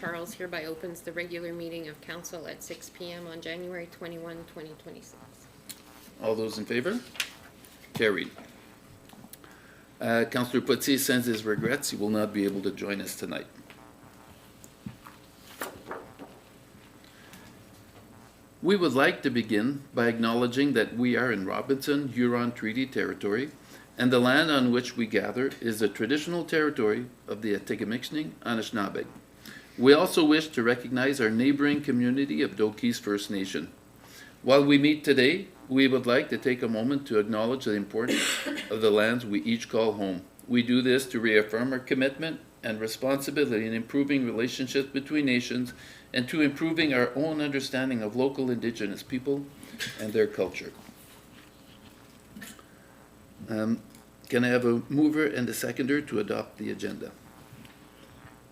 Charles hereby opens the regular meeting of council at 6 p.m. on January 21, 2026. All those in favor? Carried. Councillor Potier sends his regrets. He will not be able to join us tonight. We would like to begin by acknowledging that we are in Robinson Huron Treaty Territory, and the land on which we gather is the traditional territory of the Atikameksheng Anishinaabe. We also wish to recognize our neighboring community of Doki's First Nation. While we meet today, we would like to take a moment to acknowledge the importance of the lands we each call home. We do this to reaffirm our commitment and responsibility in improving relationships between nations and to improving our own understanding of local Indigenous people and their culture. Can I have a mover and a seconder to adopt the agenda?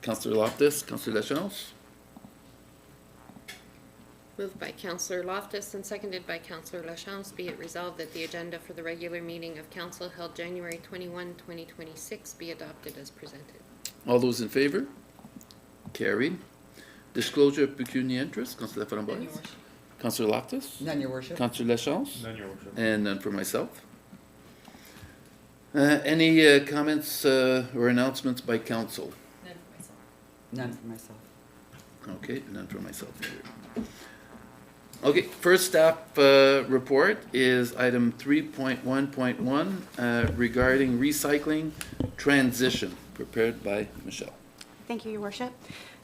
Councillor Loftus, Councillor Lachance. Moved by Councillor Loftus and seconded by Councillor Lachance, be it resolved that the agenda for the regular meeting of council held January 21, 2026 be adopted as presented. All those in favor? Carried. Disclosure of pecuniary interest, Councillor Framboise. Councillor Loftus. None, Your Worship. Councillor Lachance. None, Your Worship. And none for myself. Any comments or announcements by council? None for myself. Okay, none for myself either. Okay, first staff report is item 3.1.1 regarding recycling transition, prepared by Michelle. Thank you, Your Worship.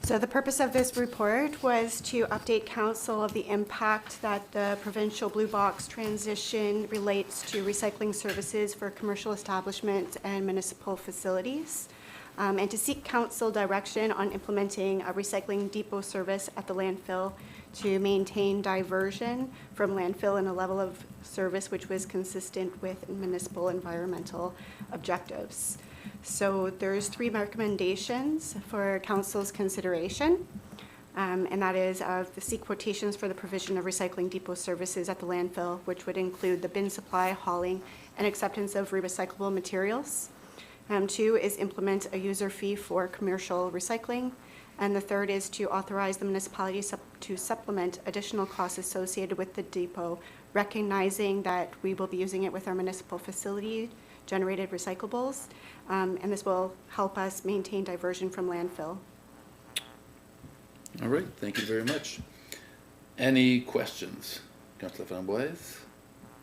So the purpose of this report was to update council of the impact that the provincial blue box transition relates to recycling services for commercial establishments and municipal facilities, and to seek council direction on implementing a recycling depot service at the landfill to maintain diversion from landfill and a level of service which was consistent with municipal environmental objectives. So there's 3 recommendations for council's consideration, and that is to seek quotations for the provision of recycling depot services at the landfill, which would include the bin supply, hauling, and acceptance of recyclable materials. 2 is implement a user fee for commercial recycling. And the 3rd is to authorize the municipality to supplement additional costs associated with the depot, recognizing that we will be using it with our municipal facility generated recyclables, and this will help us maintain diversion from landfill. All right, thank you very much. Any questions? Councillor Framboise?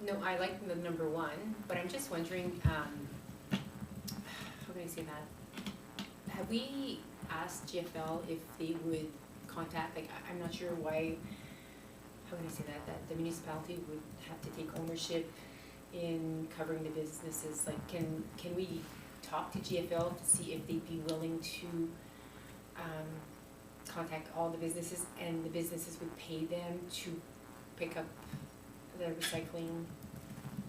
No, I like the number 1, but I'm just wondering, how can I say that? Have we asked GFL if they would contact, like, I'm not sure why, how can I say that the municipality would have to take ownership in covering the businesses? Like, can we talk to GFL to see if they'd be willing to contact all the businesses and the businesses would pay them to pick up the recycling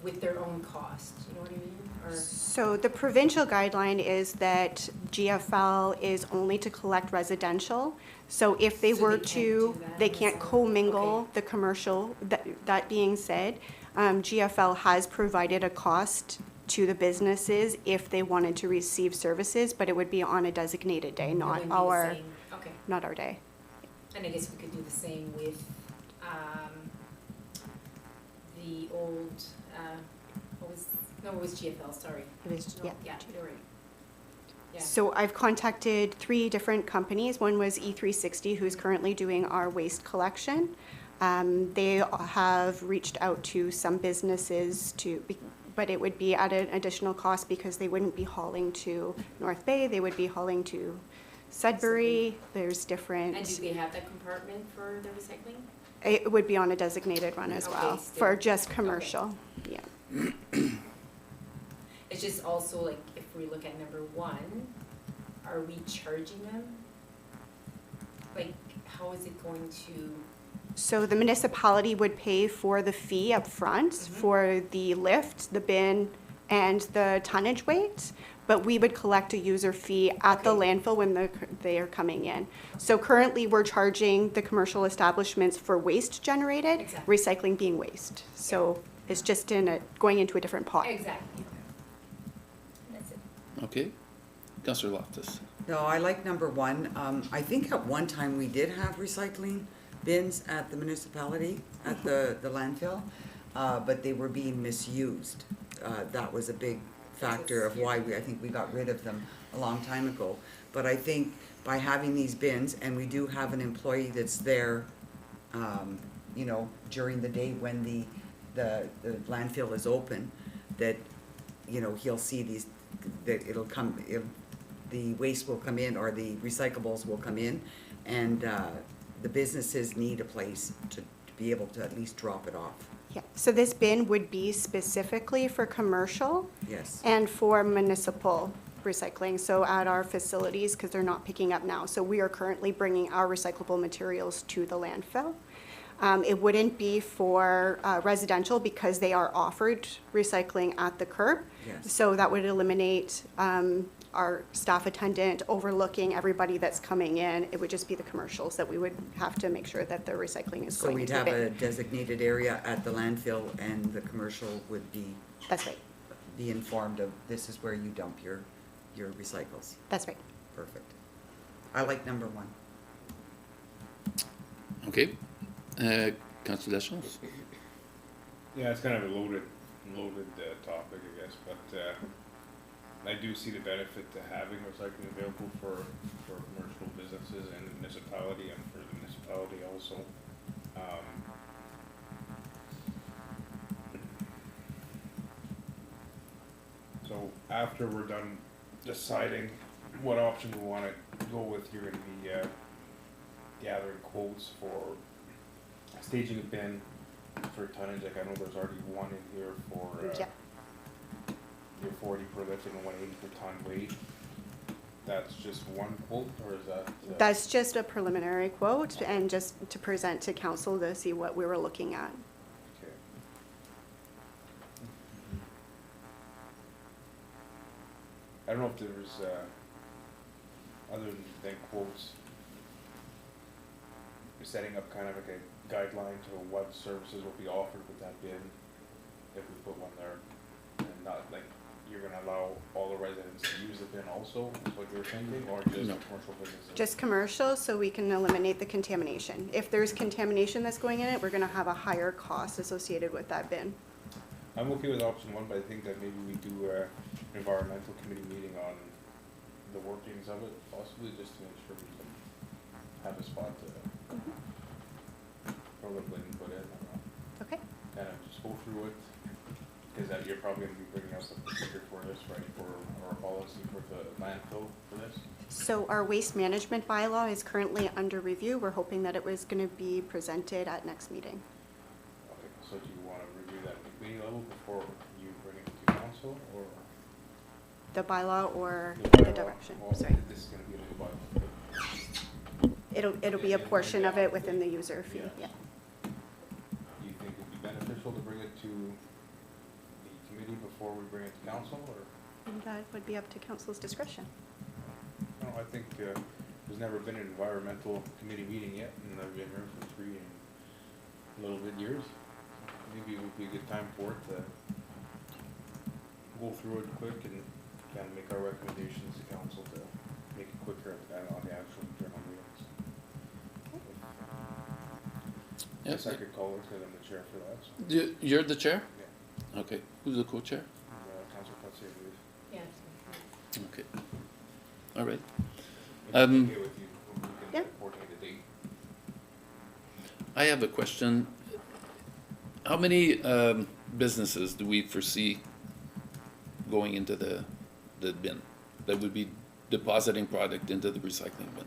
with their own cost, you know what I mean? Or So the provincial guideline is that GFL is only to collect residential. So if they So were they can't to, do that they can't themselves? commingle Okay. the commercial. That being said, GFL has provided a cost to the businesses if they wanted to receive services, but it would be on a designated day, it not wouldn't be the our, same. Okay. not our day. And I guess we could do the same with the old, it was GFL, sorry. It is, No, yeah. Yeah, you're right. Yeah. So I've contacted 3 different companies. One was E360, who's currently doing our waste collection. They have reached out to some businesses but it would be at an additional cost because they wouldn't be hauling to North Bay. They would be hauling to Sudbury. There's different. And do they have that compartment for the recycling? It would be on a designated run as Okay, well still. for just commercial. Yeah. It's just also like, if we look at number 1, are we charging them? Like, how is it going to? So the municipality would pay for the fee up front for the lift, the bin, and the tonnage weight, but we would collect a user fee at the Okay. landfill when they are coming in. So currently, we're charging the commercial establishments for waste generated, Exactly. recycling being waste. So it's just going into a different pot. Exactly. That's it. Okay. Councillor Loftus. No, I like number one. I think at one time we did have recycling bins at the municipality, at the landfill, but they were being misused. That was a big factor of why I think we got rid of them a long time ago. But I think by having these bins, and we do have an employee that's there, you know, during the day when the landfill is open, that, you know, he'll see these, that the waste will come in, or the recyclables will come in, and the businesses need a place to be able to at least drop it off. Yeah, so this bin would be specifically for commercial Yes. and for municipal recycling, so at our facilities, because they're not picking up now. So we are currently bringing our recyclable materials to the landfill. It wouldn't be for residential because they are offered recycling at the curb. Yes. So that would eliminate our staff attendant overlooking everybody that's coming in. It would just be the commercials that we would have to make sure that the recycling is So going we'd into the have a bin. designated area at the landfill, and the commercial would That's right, be informed of, this is where you dump your recycles. that's right. Perfect. I like number one. Okay. Councillor Lachance? Yeah, it's kind of a loaded topic, I guess, but I do see the benefit to having recycling available for commercial businesses and the municipality, and for the municipality also. So after we're done deciding what option we want to go with, you're going to be gathering quotes for staging a bin for tonnage. Like, I know there's already one in here for Yeah. your 40 per lift and 180 per ton weight. That's just one quote, or is that? That's just a preliminary quote, and just to present to council to see what we were looking at. Okay. I don't know if there's, other than quotes, you're setting up kind of like a guideline to what services will be offered with that bin, if we put one there, and not like, you're gonna allow all the residents to use the bin also, is what you're thinking, or just No. commercial businesses? Just commercial, so we can eliminate the contamination. If there's contamination that's going in it, we're gonna have a higher cost associated with that bin. I'm okay with option one, but I think that maybe we do an environmental committee meeting on the workings of it, possibly, just to make sure we can have a spot to, for liquid input in, I don't know, Okay? kind of just go through it. Cause that you're probably gonna be bringing up the procedure for this, right, for our policy for the landfill for this? So our waste management bylaw is currently under review. We're hoping that it was gonna be presented at next meeting. Okay, so do you wanna review that at the committee level before you bring it to council, or? The bylaw or the bylaw? direction, Well, sorry. This is gonna be a little bylaw. It'll be a portion of it within the user fee, yeah. Do you think it'd be beneficial to bring it to the committee before we bring it to council, or? And that would be up to council's discretion. No, I think, there's never been an environmental committee meeting yet, and I've been here for 3 and a little bit years. Maybe it would be a good time for it to go through it quick and kind of make our recommendations to council to make it quicker on the actual journal meetings. Yes. Yes, I could call it, because I'm the chair for that, so, You're the chair? yeah. Okay. Who's the co-chair? Council Patsy, I believe. Yeah. Okay. All right. If it's Um, okay with you, we can Yeah. coordinate a date. I have a question. How many businesses do we foresee going into the bin that would be depositing product into the recycling bin?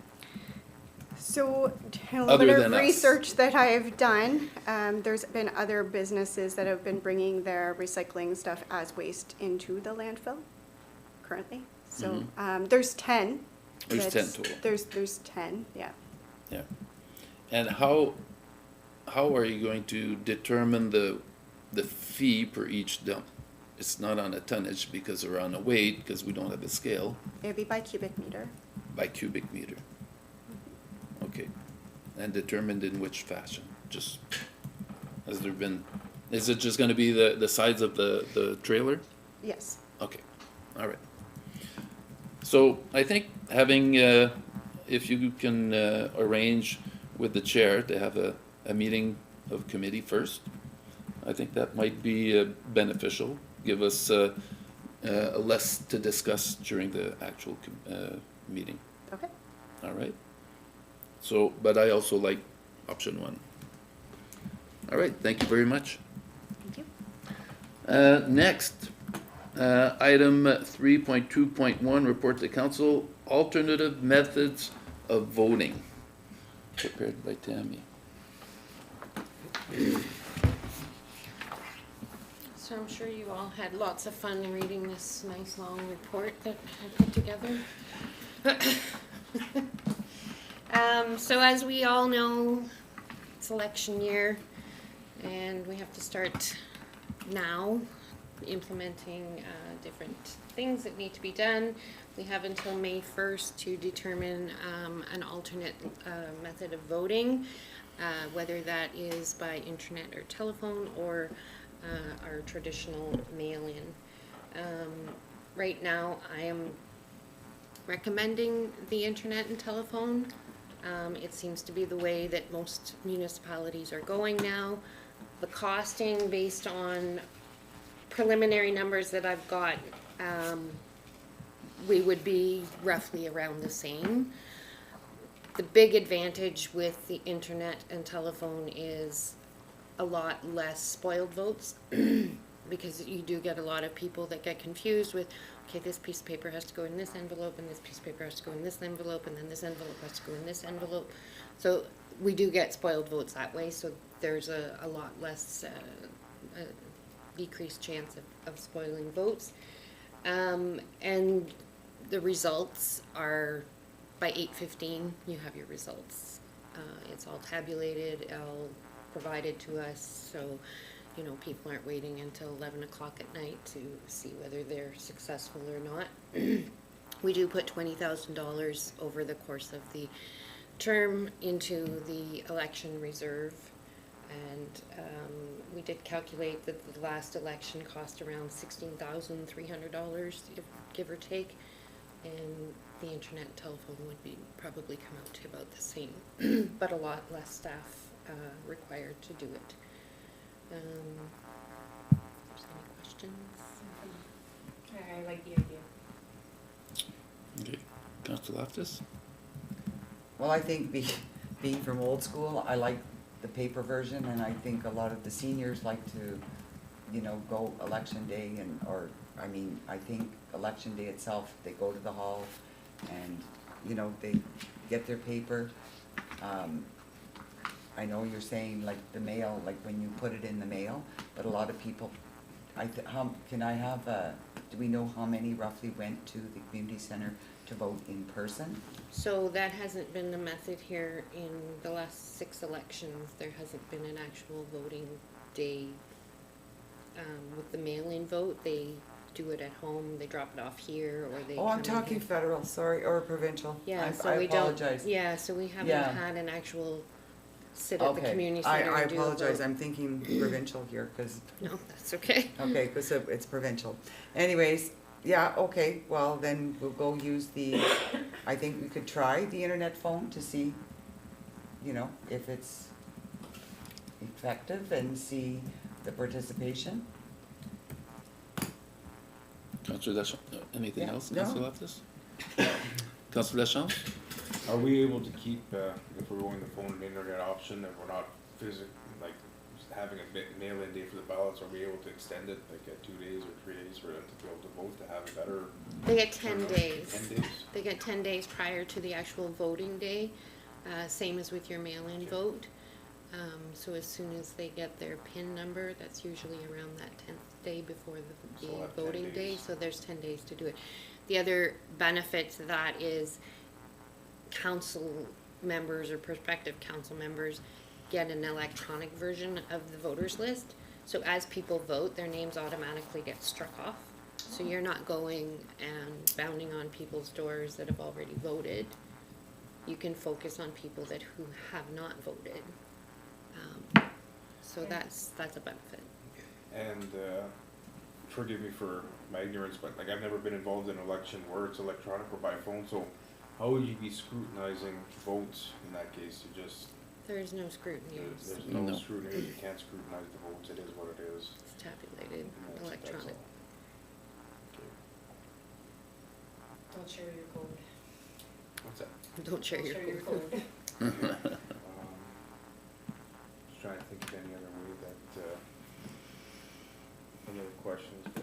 So, a Other little bit than of us. research that I've done, there's been other businesses that have been bringing their recycling stuff as waste into the landfill currently. So, there's 10. There's 10 that's- total. There's 10, yeah. Yeah. And how are you going to determine the fee per each dump? It's not on a tonnage because we're on a weight, because we don't have a scale, It'd be by cubic meter. by cubic meter. Okay. And determined in which fashion? Just, has there been, is it just gonna be the size of the trailer? Yes. Okay, all right. So I think having, if you can arrange with the chair to have a meeting of committee first, I think that might be beneficial, give us less to discuss during the actual meeting, Okay. all right? So, but I also like option one. All right, thank you very much. Thank you. Next, item 3.2.1, report to council, alternative methods of voting, prepared by Tammy. So I'm sure you all had lots of fun reading this nice long report that I put together. So as we all know, it's election year, and we have to start now implementing different things that need to be done. We have until May 1st to determine an alternate method of voting, whether that is by internet or telephone or our traditional mail-in. Right now, I am recommending the internet and telephone. It seems to be the way that most municipalities are going now. The costing, based on preliminary numbers that I've got, we would be roughly around the same. The big advantage with the internet and telephone is a lot less spoiled votes, because you do get a lot of people that get confused with, okay, this piece of paper has to go in this envelope, and this piece of paper has to go in this envelope, and then this envelope has to go in this envelope. So we do get spoiled votes that way, so there's a lot less decreased chance of spoiling votes. And the results are, by 8:15, you have your results. It's all tabulated, all provided to us, so you know, people aren't waiting until 11 o'clock at night to see whether they're successful or not. We do put $20,000 over the course of the term into the election reserve, and we did calculate that the last election cost around $16,300, give or take, and the internet and telephone would be probably come out to about the same, but a lot less staff required to do it. If there's any questions? I like the idea. Okay, Councillor Loftus? Well, I think being from old school, I like the paper version, and I think a lot of the seniors like to, you know, go election day I think election day itself, they go to the hall and, you know, they get their paper. I know you're saying like the mail, like when you put it in the mail, but a lot of people, do we know how many roughly went to the community center to vote in person? So that hasn't been the method here in the last 6 elections. There hasn't been an actual voting day. With the mail-in vote, they do it at home, they drop it off here, or they Oh, I'm come in talking here. federal, sorry, or provincial. Yeah, so I we don't, apologize. yeah, so we haven't Yeah. had an actual sit at the Okay, community I center and do a apologize, vote. I'm thinking provincial here, cause, No, that's okay. okay, cause it's provincial. Anyways, yeah, okay, well, then we'll go use I think we could try the internet phone to see, you know, if it's effective and see the participation. Councillor Lachance, anything Yeah, else, no. Councillor Loftus? Councillor Lachance? Are we able to keep, if we're going the phone and internet option, and we're not like, just having a mail-in day for the ballots, are we able to extend it, like, 2 days or 3 days for them to be able to vote, to have a better? They get 10 turnout? days. 10 days? They get 10 days prior to the actual voting day, same as with your mail-in vote. So as soon as they get their PIN number, that's usually around that 10th day before the So we'll have 10 voting day, days. so there's 10 days to do it. The other benefit to that is council members or prospective council members get an electronic version of the voters list. So as people vote, their names automatically get struck off. So you're not going and bounding on people's doors that have already voted. You can focus on people who have not voted. So that's a benefit. And, forgive me for my ignorance, but like I've never been involved in an election where it's electronic or by phone, so how would you be scrutinizing votes in that case? You just, There's no scrutiny, there's it's no No. scrutiny, you can't scrutinize the votes, it is what it is. tabulated, And that's electronic. all. Okay. Don't share your code. What's that? Don't share Don't your code. Just trying to think of any other way that, any other questions, but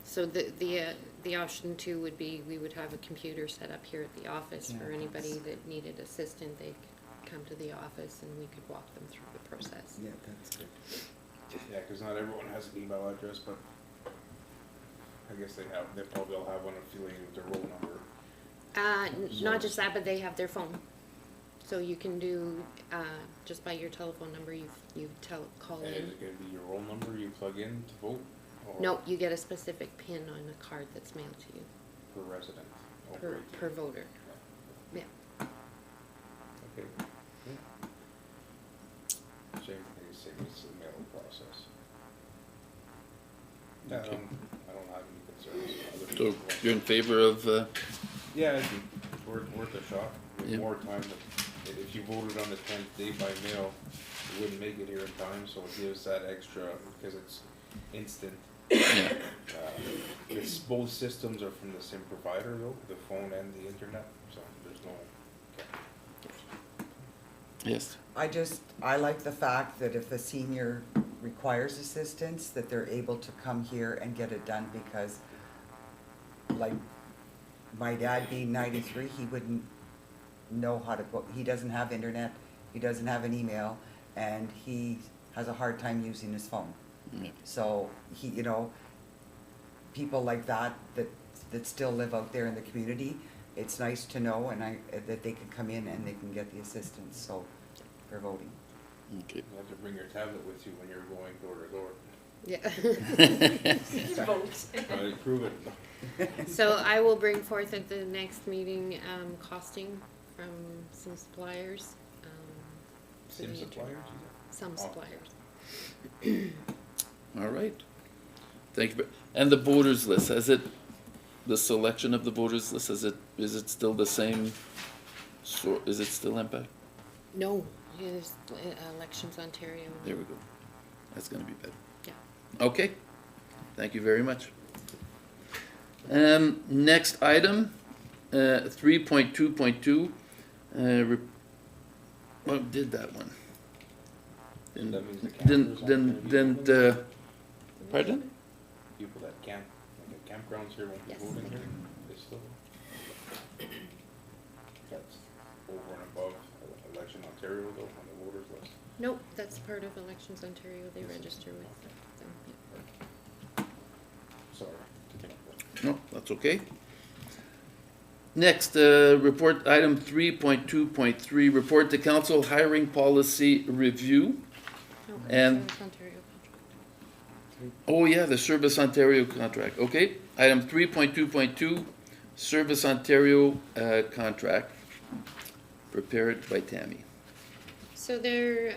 So the option two would be, we would have a computer set up here at the office for Yeah. anybody that needed assistance. They could come to the office and we could walk them through the process. Yeah, that's good. yeah, cause not everyone has an email address, but I guess they probably all have one affiliated with their roll number. Not just that, but they have their phone. So you can do, just by your telephone number, you call And is in. it gonna be your roll number you plug in to vote? Or No, you get a specific PIN on a card that's mailed to you, Per resident? Oh, per great. voter. Yeah. Okay. Yeah. Same thing, same as the mail process. Yeah, Okay. I don't have any concerns. Other So people- you're in favor of, Yeah, I think it's worth a shot. With Yeah. more time, if you voted on the 10th day by mail, you wouldn't make it here in time, so it gives that extra, because it's instant. yeah, Both systems are from the same provider though, the phone and the internet, so there's no. yes, I like the fact that if a senior requires assistance, that they're able to come here and get it done, because like my dad being 93, he wouldn't know how to go, he doesn't have internet, he doesn't have an email, and he has a hard time using his phone. yeah. So he, you know, people like that still live out there in the community, it's nice to know that they can come in and they can get the assistance, so, for voting. Okay. You have to bring your tablet with you when you're going door to door. Yeah. Vote. Try to prove it. So I will bring forth at the next meeting, costing from some suppliers. for Sim the suppliers, Some Oh. suppliers. All right. Thank you. And the voters list, the selection of the voters list, is it still the same, is it still Impact? No, it's Elections Ontario. There we go. That's gonna be better. Yeah. Okay, thank you very much. Next item, 3.2.2, oh, did that one. That means the Didn't, campers aren't gonna be voting? pardon? People that camp, like at campgrounds here won't be Yes. voting here, they still. That's over and above Election Ontario though, on the voters list. Nope, that's part of Elections Ontario. They register with them. Yeah. Sorry. No, that's okay. Next, report item 3.2.3, report to council hiring policy review. No, And- Service Ontario contract. Oh, yeah, the Service Ontario contract, okay. Item 3.2.2, Service Ontario contract, prepared by Tammy. So there,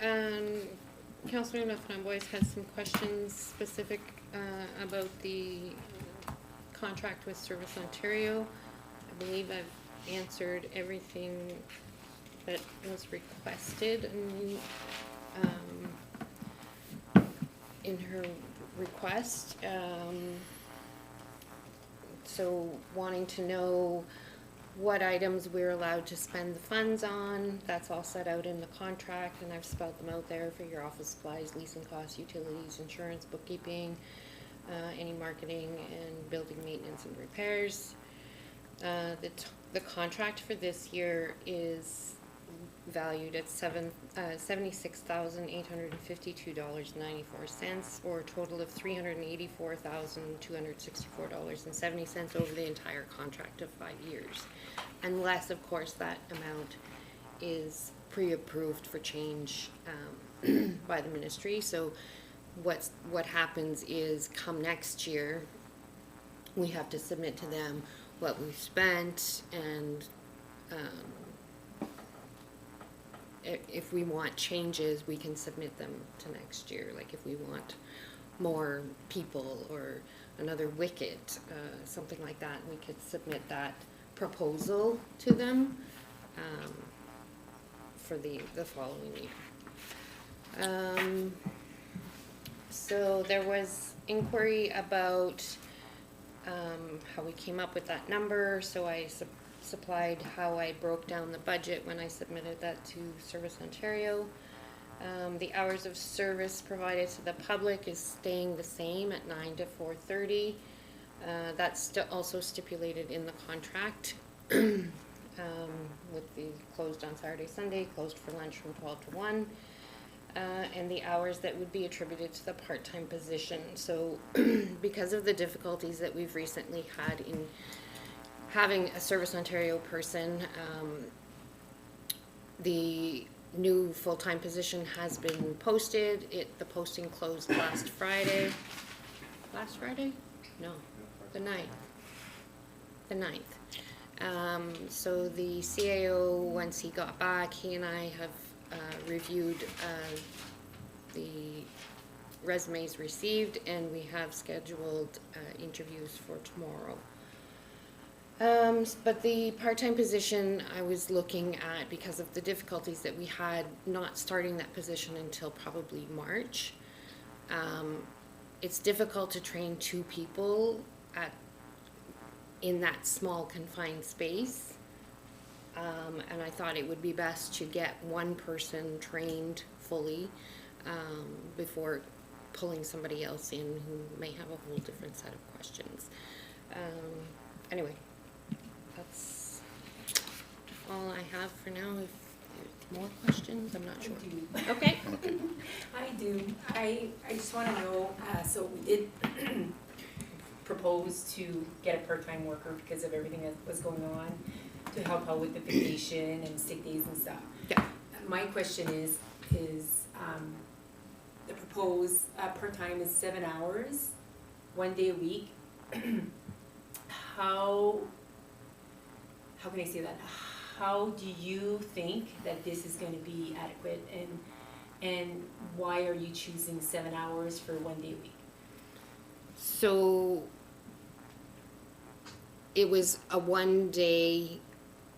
Councillor LaFramboise has some questions specific about the contract with Service Ontario. I believe I've answered everything that was requested in her request. So wanting to know what items we're allowed to spend the funds on, that's all set out in the contract, and I've spelled them out there for your office supplies, leasing costs, utilities, insurance, bookkeeping, any marketing and building maintenance and repairs. The contract for this year is valued at $76,852.94, or a total of $384,264.70 over the entire contract of 5 years. Unless, of course, that amount is pre-approved for change by the ministry. So what happens is, come next year, we have to submit to them what we've spent, and if we want changes, we can submit them to next year. Like if we want more people, or another wicket, something like that. We could submit that proposal to them for the following year. So there was inquiry about how we came up with that number, so I supplied how I broke down the budget when I submitted that to Service Ontario. The hours of service provided to the public is staying the same at 9 to 4:30. That's also stipulated in the contract, with the closed on Saturday, Sunday, closed for lunch from 12 to 1. And the hours that would be attributed to the part-time position. So because of the difficulties that we've recently had in having a Service Ontario person, the new full-time position has been posted. The posting closed last Friday. Last Friday? No, the 9th. The 9th. So the CAO, once he got back, he and I have reviewed the resumes received, and we have scheduled interviews for tomorrow. But the part-time position I was looking at, because of the difficulties that we had not starting that position until probably March. It's difficult to train 2 people in that small confined space. And I thought it would be best to get one person trained fully before pulling somebody else in who may have a whole different set of questions. Anyway, that's all I have for now. If there's more questions, I'm not sure. I do. Okay. I do. I just want to know, so we did propose to get a part-time worker because of everything that was going on, to help out with the vacation and sick days and stuff. Yeah. My question is the proposed part-time is 7 hours, 1 day a week. How can I say that? How do you think that this is going to be adequate, and why are you choosing 7 hours for 1 day a week? So it was a 1 day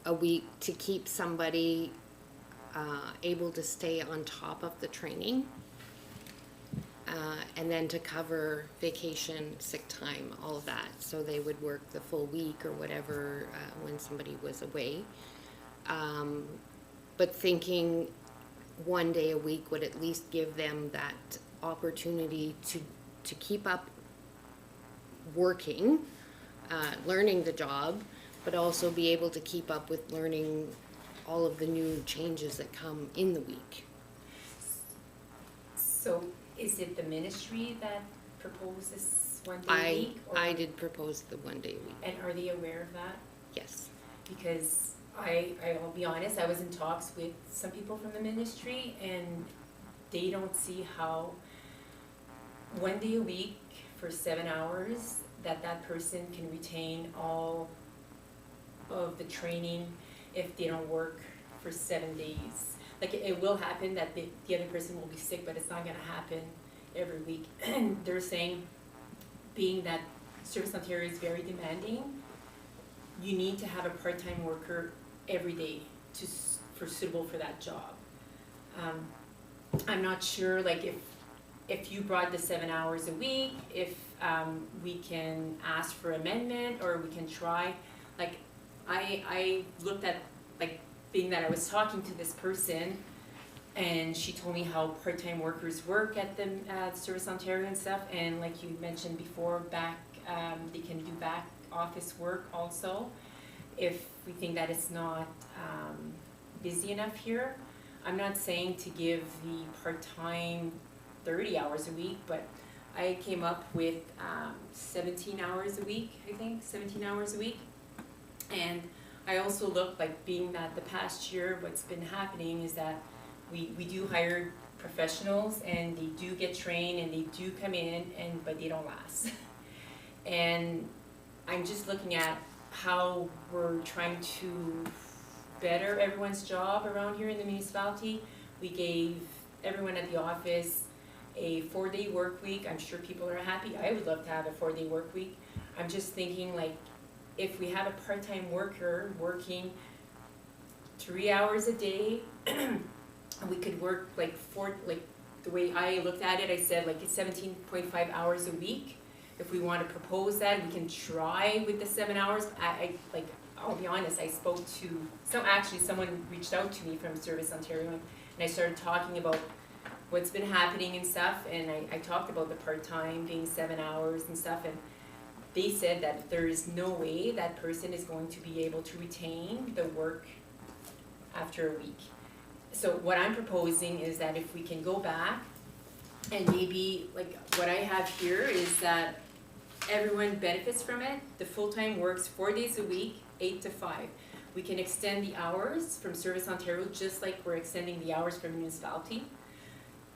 a week to keep somebody able to stay on top of the training, and then to cover vacation, sick time, all of that. So they would work the full week or whatever when somebody was away. But thinking 1 day a week would at least give them that opportunity to keep up working, learning the job, but also be able to keep up with learning all of the new changes that come in the week. So is it the ministry that proposed this 1 day a week? I did propose the 1 day a week, And are they aware of that? yes. Because I'll be honest, I was in talks with some people from the ministry, and they don't see how 1 day a week for 7 hours, that person can retain all of the training if they don't work for 7 days. Like, it will happen that the other person will be sick, but it's not gonna happen every week. And they're saying, being that Service Ontario is very demanding, you need to have a part-time worker every day suitable for that job. I'm not sure, like, if you brought the 7 hours a week, if we can ask for amendment, or we can try, like, I looked at, like, being that I was talking to this person, and she told me how part-time workers work at the Service Ontario and stuff, and like you mentioned before, they can do back office work also, if we think that it's not busy enough here. I'm not saying to give the part-time 30 hours a week, but I came up with 17 hours a week, I think, 17 hours a week. And I also looked, like, being that the past year, what's been happening is that we do hire professionals, and they do get trained, and they do come in, but they don't last. And I'm just looking at how we're trying to better everyone's job around here in the municipality. We gave everyone at the office a 4-day work week, I'm sure people are happy, I would love to have a 4-day work week. I'm just thinking like, if we have a part-time worker working 3 hours a day, we could work like the way I looked at it, I said like it's 17.5 hours a week. If we wanna propose that, we can try with the 7 hours. I'll be honest, I spoke to, someone reached out to me from Service Ontario, and I started talking about what's been happening and stuff, and I talked about the part-time being 7 hours and stuff, and they said that there is no way that person is going to be able to retain the work after a week. So what I'm proposing is that if we can go back and maybe, like, what I have here is that everyone benefits from it. The full-time works 4 days a week, 8 to 5. We can extend the hours from Service Ontario just like we're extending the hours from municipality.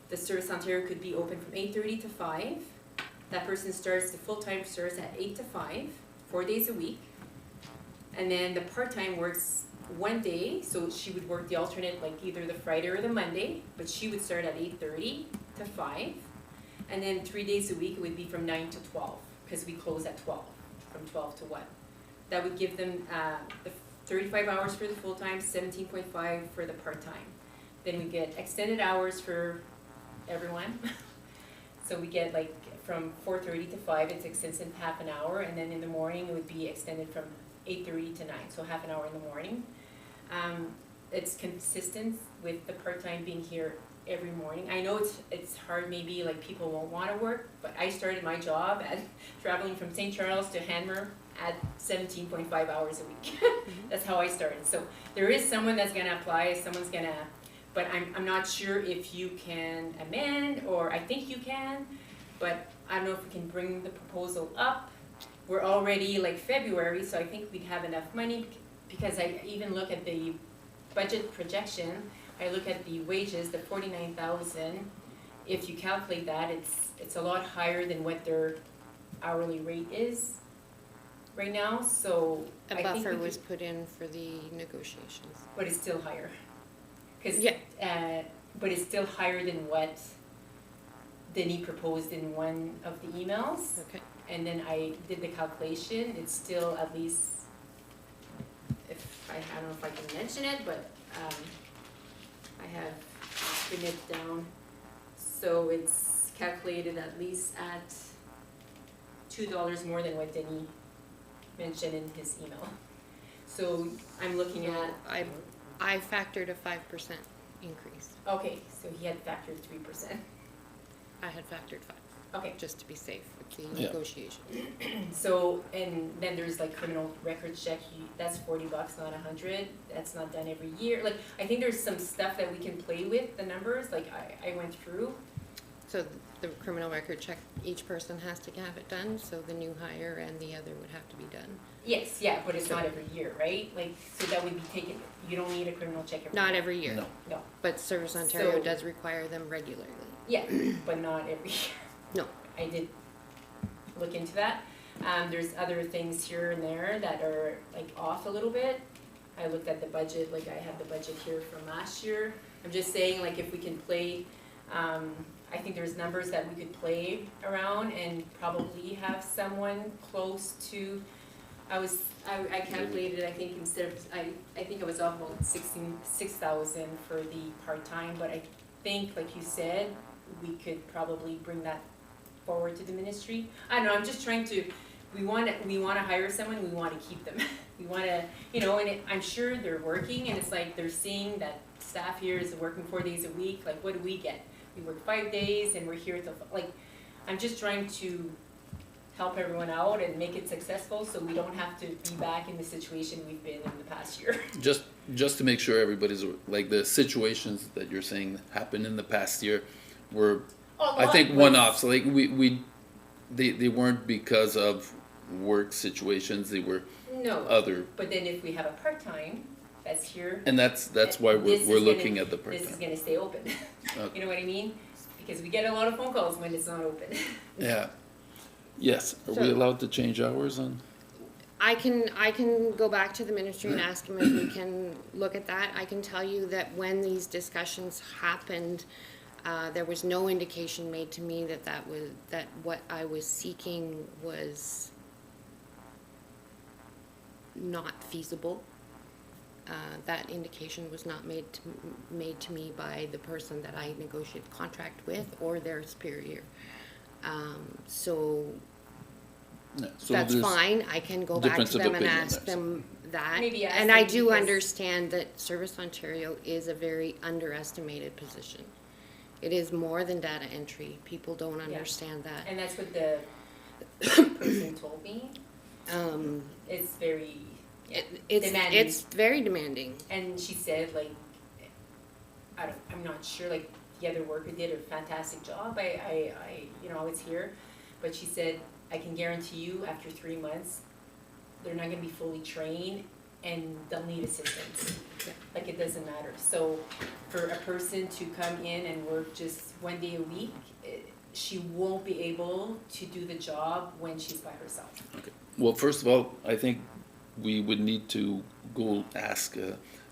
The Service Ontario could be open from 8:30 to 5. That person starts, the full-time starts at 8 to 5, 4 days a week. And then the part-time works 1 day, so she would work the alternate, like either the Friday or the Monday, but she would start at 8:30 to 5. And then 3 days a week, it would be from 9 to 12, because we close at 12, from 12 to 1. That would give them the 35 hours for the full-time, 17.5 for the part-time. Then we get extended hours for everyone. So we get like from 4:30 to 5, it's extended half an hour, and then in the morning, it would be extended from 8:30 to 9, so half an hour in the morning. It's consistent with the part-time being here every morning. I know it's hard, maybe like people won't wanna work, but I started my job at traveling from St. Charles to Hanmer at 17.5 hours a week. That's how I started. So there is someone that's gonna apply, someone's gonna, but I'm not sure if you can amend, or I think you can, but I don't know if we can bring the proposal up. We're already like February, so I think we'd have enough money, because I even look at the budget projection, I look at the wages, the 49,000, if you calculate that, it's a lot higher than what their hourly rate is right now, so A I think buffer we was could, put in for the negotiations. but it's still higher. 'Cause, Yeah. but it's still higher than what Denis proposed in one of the emails. Okay. And then I did the calculation, it's still at least, I don't know if I can mention it, but, I have written it down. So it's calculated at least at $2 more than what Denis mentioned in his email. So I'm looking at, I factored a 5% increase. okay, so he had factored 3%. I had factored 5, Okay, just to be safe with the Yeah. negotiation. so, and then there's like criminal record check, that's $40, not 100, that's not done every year. Like, I think there's some stuff that we can play with, the numbers, like I went through. So the criminal record check, each person has to have it done, so the new hire and the other would have to be done. Yes, yeah, but it's not every year, right? Like, so that would be taken, you don't need a criminal check every year. Not every year, No. No, but Service Ontario So- does require them regularly. yeah, but not every year. No. I did look into that. There's other things here and there that are like off a little bit. I looked at the budget, like I have the budget here from last year. I'm just saying, like, if we can play, I think there's numbers that we could play around and probably have someone close to, I calculated, I think instead of, I think I was off about 6,000 for the part-time, but I think, like you said, we could probably bring that forward to the ministry. I don't know, I'm just trying to, we wanna hire someone, we wanna keep them. We wanna, and I'm sure they're working, and it's like, they're seeing that staff here is working 4 days a week, like, what do we get? We work 5 days, and we're here till, like, I'm just trying to help everyone out and make it successful, so we don't have to be back in the situation we've been in the past year. Just to make sure everybody's, like, the situations that you're saying happened in the past year were, I think, one-offs, like, they weren't because of work situations, they were No, other, but then if we have a part-time that's here, and that's why This is we're gonna- looking at the this is part-time. gonna stay open. Okay. You know what I mean? Because we get a lot of phone calls when it's not open. Yeah, yes, are we So- allowed to change hours on? I can go back to the ministry and ask him if we can look at that. I can tell you that when these discussions happened, There was no indication made to me that that what I was seeking was not feasible. That indication was not made to me by the person that I negotiated the contract with or their superior. So Yeah, so that's there's fine, I can go back difference to of them and opinion ask there, so. them that. Maybe ask And I them do because- understand that Service Ontario is a very underestimated position. It is more than data entry, people don't understand that. And that's what the person told me. It's very, demanding. It's very demanding. And she said, like, I'm not sure, like, the other worker did a fantastic job. I was here, but she said, I can guarantee you, after 3 months, they're not gonna be fully trained and they'll need assistance. Yeah. Like, it doesn't matter. So for a person to come in and work just 1 day a week, she won't be able to do the job when she's by herself. Well, first of all, I think we would need to go ask,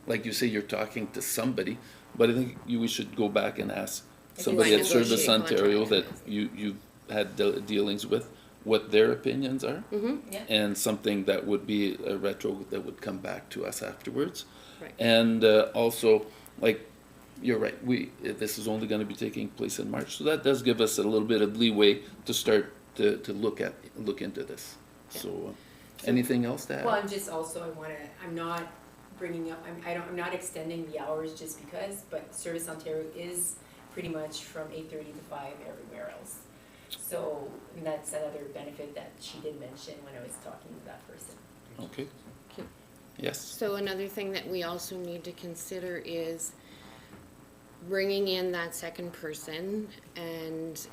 like you say, you're talking to somebody, but I think we should go back and ask Like somebody a at Service negotiate Ontario that contract. you've had dealings with, what their opinions are, Yeah. and something that would be a retro that would come back to us afterwards. Right. And also, like, you're right, this is only gonna be taking place in March, so that does give us a little bit of leeway to start to look into this. So, anything else to add? Well, I'm just also, I'm not bringing up, I'm not extending the hours just because, but Service Ontario is pretty much from 8:30 to 5 everywhere else. So, and that's another benefit that she did mention when I was talking to that person. Okay. Okay. Yes, So another thing that we also need to consider is bringing in that second person and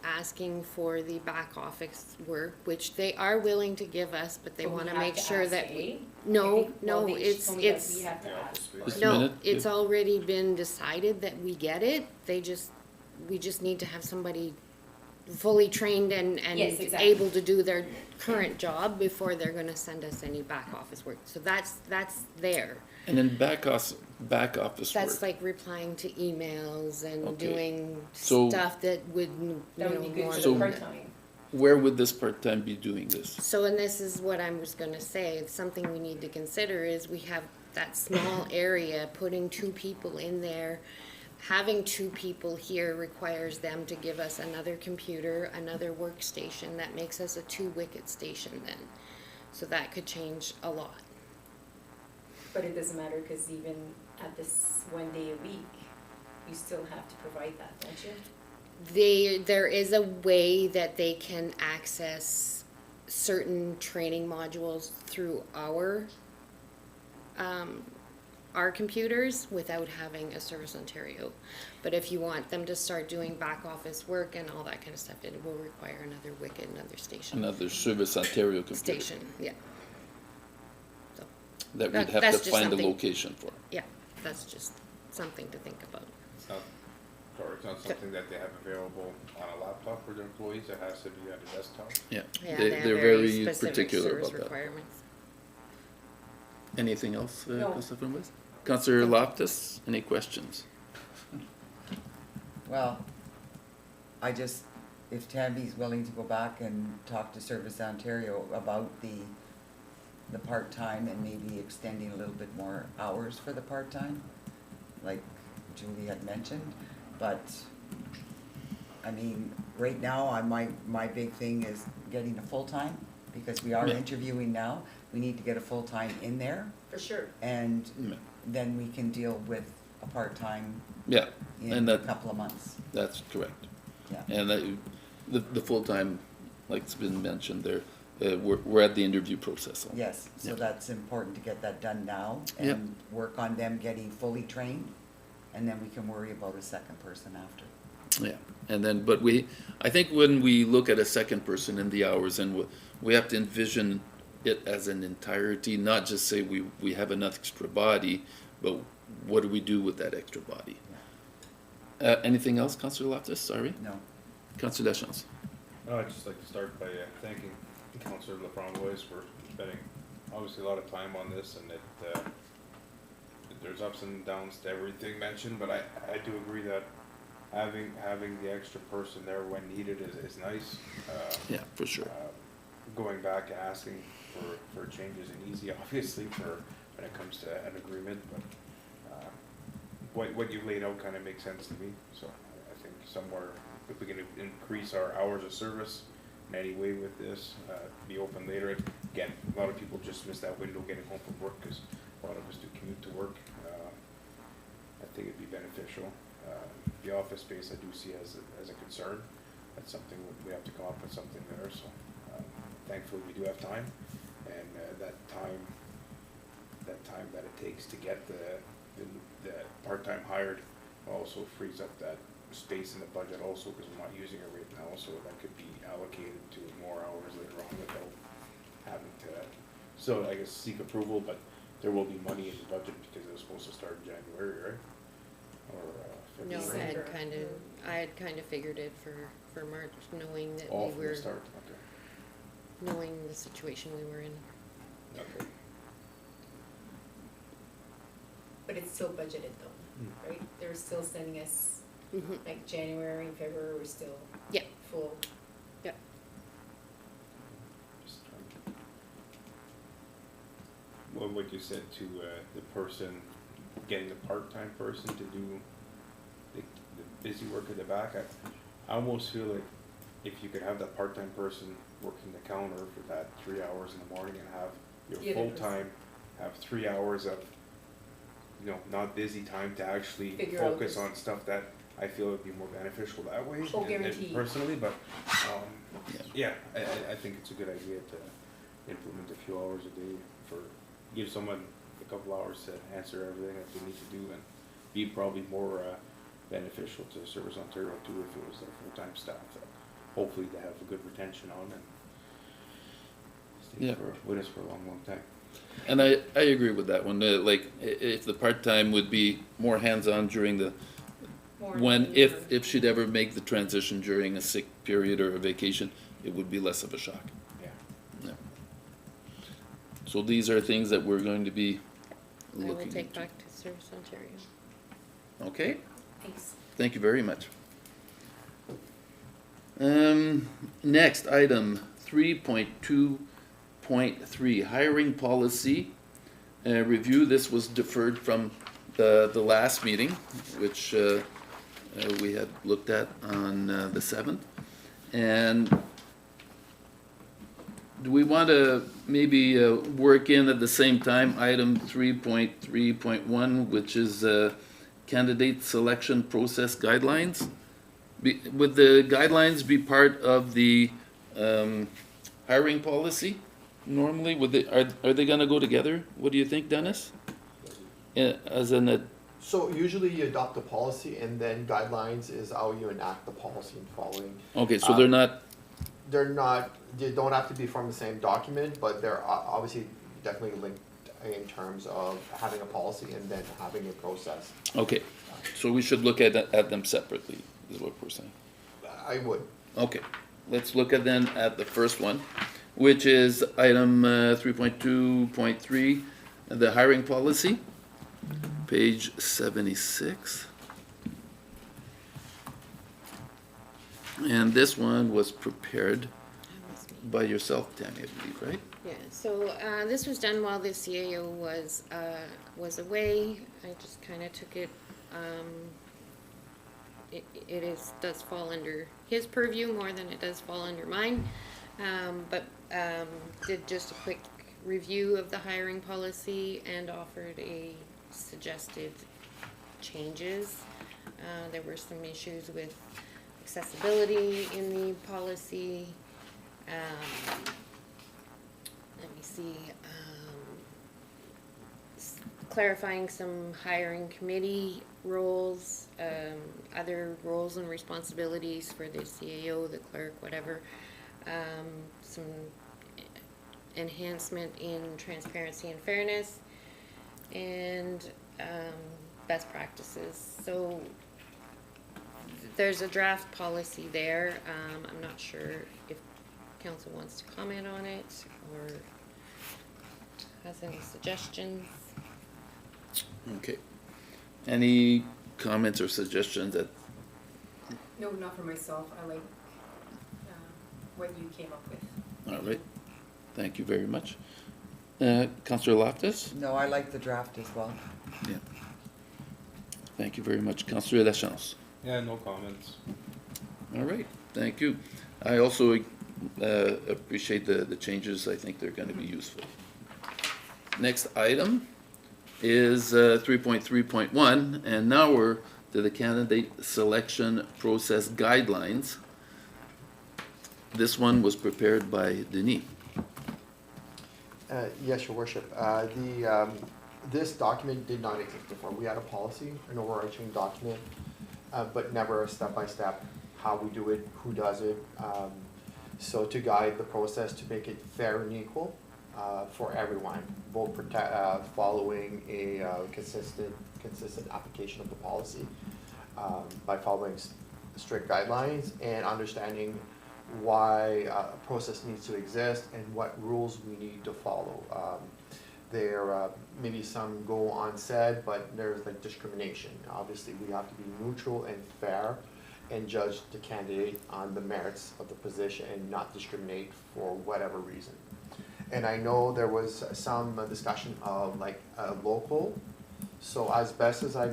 asking for the back office work, which they are willing to give us, but they But we wanna have make to sure ask, that eh? we, I no, think- no, well, she it's, told me that it's, we have to Yeah, ask. space. Just a no, minute, it's yeah. already been decided that we get it, we just need to have somebody fully trained and Yes, exactly. able to do their current job before they're gonna send us any back office work, so that's there. and then back office That's work. like replying to emails and Okay. doing So- stuff that would, you That would know, be good more. for So- the part-time. Where would this part-time be doing this? So, and this is what I was gonna say, it's something we need to consider is we have that small area, putting 2 people in there. Having 2 people here requires them to give us another computer, another workstation, that makes us a 2-wicket station then. So that could change a lot. But it doesn't matter, cause even at this 1 day a week, you still have to provide that, don't you? There is a way that they can access certain training modules through our computers without having a Service Ontario. But if you want them to start doing back office work and all that kind of stuff, it will require another wicket, another station. Another Service Ontario computer Station, yeah. So, that we'd That- have that's to just find a something- location for. yeah, that's just something to think about. It's not, or it's not something that they have available on a laptop for their employees, it has to be on a desktop. Yeah, Yeah, they, they have they're very specific particular service about that. requirements. Anything else, No. Councilor West? Councilor Loftus, any questions? Well, if Tammy's willing to go back and talk to Service Ontario about the part-time and maybe extending a little bit more hours for the part-time, like Julie had mentioned, but, I mean, right now, my big thing is getting a full-time, because we are Yeah. interviewing now, we need to get a full-time in there, For sure. and Yeah. then we can deal with a part-time Yeah, in and a that, couple of months, that's correct. yeah. And the full-time, like it's been mentioned there, we're at the interview process. Yes, so Yep. that's important to get that done now Yep. and work on them getting fully trained, and then we can worry about a second person after. Yeah, and then, but I think when we look at a second person in the hours, and we have to envision it as an entirety, not just say we have an extra body, but what do we do with that extra body? Anything else, Councilor Loftus? Sorry, No, Councilor Deschamps. No, I'd just like to start by thanking Councillor LaFramboise for spending obviously a lot of time on this, and there's ups and downs to everything mentioned, but I do agree that having the extra person there when needed is nice. Yeah, for sure. Going back and asking for changes isn't easy, obviously, for when it comes to an agreement, but what you laid out kind of makes sense to me, so I think somewhere, if we can increase our hours of service in any way with this, be open later. Again, a lot of people just miss that window getting home from work, because a lot of us do commute to work. I think it'd be beneficial. The office space I do see as a concern. That's something we have to come up with something there, so thankfully we do have time, and that time that it takes to get the part-time hired also frees up that space in the budget also, because we're not using it right now, so that could be allocated to more hours later on without having to, so I guess seek approval, but there will be money in the budget because it was supposed to start in January, right? Or No, February? I had kind of figured it for March, knowing that All we from the were, start, okay. knowing the situation we were in. Okay. But it's still budgeted though, right? They're still sending us, Mhm. like January, February, we're still Yeah. full. Just trying. Well, what you said to the person, getting the part-time person to do the busy work at the back, I almost feel like if you could have that part-time person working the counter for that 3 hours in the morning and have The your other person. full-time, have 3 hours of, not busy time to actually Figure out focus this. on stuff that I feel would be more beneficial that way. Oh, and guaranteed. Personally, but, yeah, I think it's a good idea to implement a few hours a day give someone a couple hours to answer everything that they need to do, and be probably more beneficial to Service Ontario too, if it was their full-time staff that hopefully they have a good retention on and Yeah. stay with us for a long, long time. And I agree with that one. Like, if the part-time would be more hands-on during the, More when, than- if she'd ever make the transition during a sick period or a vacation, it would be less of a shock. Yeah. Yeah. So these are things that we're going to be I will looking take into. back to Service Ontario. Okay, Thanks. thank you very much. Next, item 3.2.3, hiring policy review. This was deferred from the last meeting, which we had looked at on the 7th. And do we want to maybe work in at the same time item 3.3.1, which is candidate selection process guidelines? Would the guidelines be part of the hiring policy normally? Would they, are they gonna go together? What do you think, Dennis? As in So usually you adopt a policy and then guidelines is how you enact the policy and following. okay, so they're not, They don't have to be from the same document, but they're obviously definitely linked in terms of having a policy and then having a process. okay, so we should look at them separately, is what we're saying. I would. Okay, let's look at then at the first one, which is item 3.2.3, the hiring policy, page 76. And this one was prepared That was me. by yourself, Tammy, I believe, right? Yeah, so this was done while the CAO was away. I just kind of took it. Does fall under his purview more than it does fall under mine. But did just a quick review of the hiring policy and offered a suggested changes. There were some issues with accessibility in the policy. Let me see, clarifying some hiring committee roles, other roles and responsibilities for the CAO, the clerk, whatever. Some enhancement in transparency and fairness, and best practices. So there's a draft policy there. I'm not sure if council wants to comment on it or has any suggestions. Okay. Any comments or suggestions at No, not for myself. I like what you came up with. All right, thank you very much. Councillor Loftus? No, I like the draft as well. Yeah. Thank you very much. Councillor Lachance? Yeah, no comments. All right, thank you. I also appreciate the changes. I think they're going to be useful. Next item is 3.3.1, and now we're to the candidate selection process guidelines. This one was prepared by Denis. Yes, Your Worship. This document did not exist before. We had a policy, an overarching document, but never a step-by-step how we do it, who does it. So to guide the process to make it fair and equal for everyone, both following a consistent application of the policy by following strict guidelines and understanding why a process needs to exist and what rules we need to follow. There maybe some go unsaid, but there's like discrimination. Obviously, we have to be neutral and fair and judge the candidate on the merits of the position and not discriminate for whatever reason. And I know there was some discussion of like local. So as best as I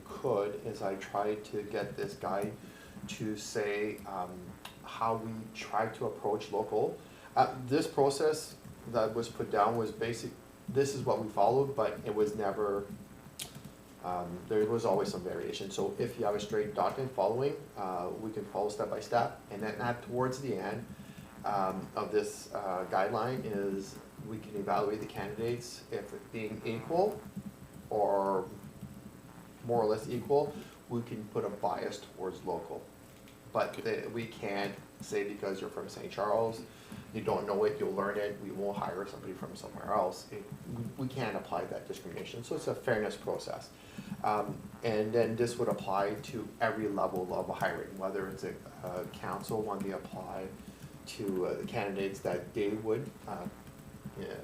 could, is I tried to get this guide to say how we try to approach local. This process that was put down was basic. This is what we followed, but it was never. There was always some variation. So if you have a straight document following, we can follow step by step, and then towards the end of this guideline is we can evaluate the candidates if it being equal or more or less equal. We can put a bias towards local. But we can't say because you're from St. Charles, you don't know it, you'll learn it, we won't hire somebody from somewhere else. We can't apply that discrimination, so it's a fairness process. And then this would apply to every level of hiring, whether it's a council when they apply to the candidates that they would,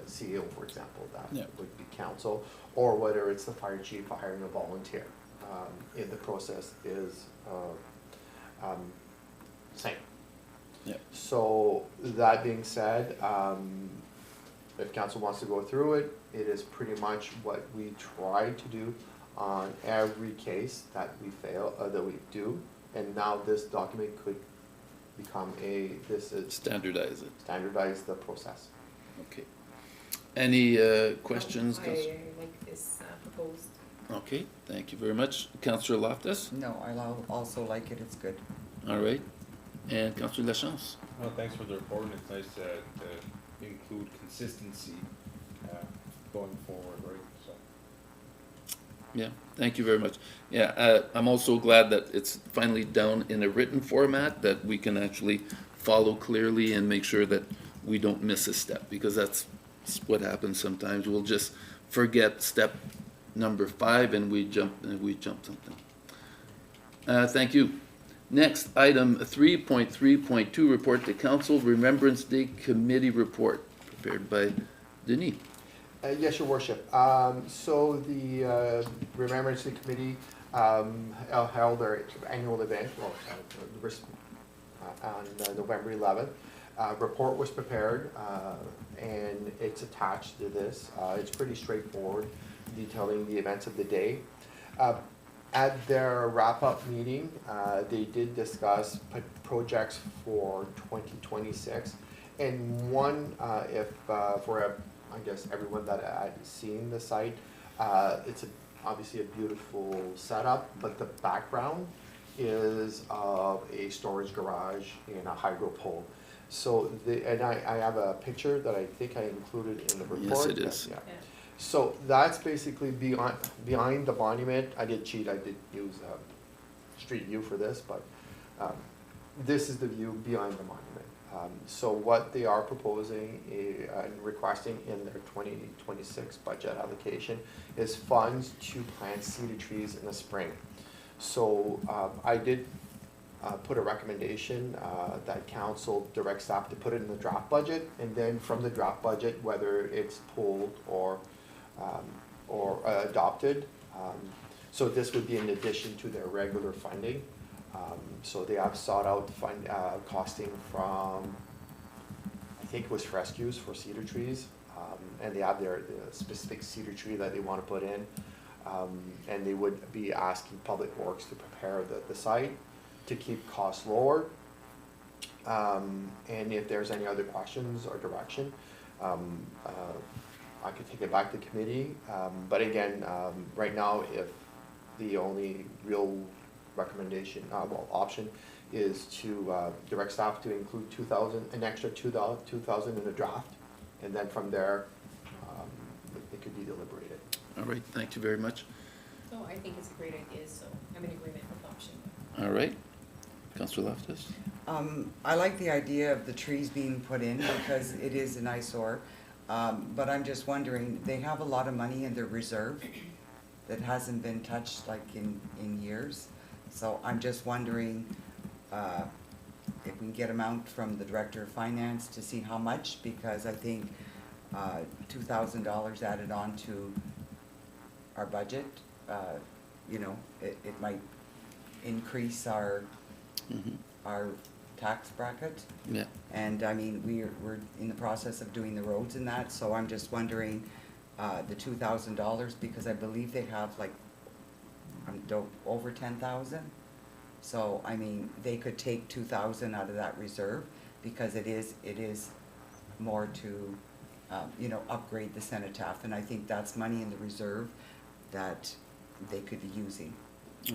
CEO for example, that would be council, or whether it's the fire chief hiring a volunteer. If the process is same. Yeah. So that being said, if council wants to go through it, it is pretty much what we try to do on every case that we fail, that we do. And now this document could become Standardize it. standardize the process. Okay. Any questions? I like this proposed. Okay, thank you very much. Councillor Loftus? No, I also like it, it's good. All right. And Councillor Lachance? Well, thanks for the report, and it's nice to include consistency going forward, right, so. Yeah, thank you very much. Yeah, I'm also glad that it's finally down in a written format that we can actually follow clearly and make sure that we don't miss a step, because that's what happens sometimes. We'll just forget step number 5 and we jump something. Thank you. Next, item 3.3.2, report to council, Remembrance Day Committee report, prepared by Denis. Yes, Your Worship. So the Remembrance Day Committee held their annual event on November 11th. Report was prepared and it's attached to this. It's pretty straightforward, detailing the events of the day. At their wrap-up meeting, they did discuss projects for 2026, and one, I guess everyone that had seen the site, it's obviously a beautiful setup, but the background is of a storage garage and a hydro pole. So I have a picture that I think I included in the report. Yes, it is. Yeah. So that's basically behind the monument. I did cheat, I did use street view for this, but this is the view behind the monument. So what they are proposing and requesting in their 2026 budget allocation is funds to plant cedar trees in the spring. So I did put a recommendation that council direct staff to put it in the draft budget, and then from the draft budget, whether it's pulled or adopted. So this would be in addition to their regular funding. So they have sought out costing from, I think it was Frescues for cedar trees, and they have the specific cedar tree that they want to put in. And they would be asking Public Works to prepare the site to keep costs lower. And if there's any other questions or direction, I could take it back to committee. But again, right now, if the only real recommendation, option is to direct staff to include an extra 2,000 in the draft, and then from there, it could be deliberated. All right, thank you very much. No, I think it's a great idea, so I'm in agreement with option one. All right, Councillor Loftus? I like the idea of the trees being put in because it is an eyesore. But I'm just wondering, they have a lot of money in their reserve that hasn't been touched like in years. So I'm just wondering, if we can get amount from the Director of Finance to see how much, because I think, $2,000 added on to our budget, you know, it might increase our tax bracket. Yeah, And I mean, we're in the process of doing the roads and that, so I'm just wondering, the $2,000, because I believe they have like, over 10,000. So, I mean, they could take 2,000 out of that reserve, because it is more to, you know, upgrade the cenotaph, and I think that's money in the reserve that they could be using.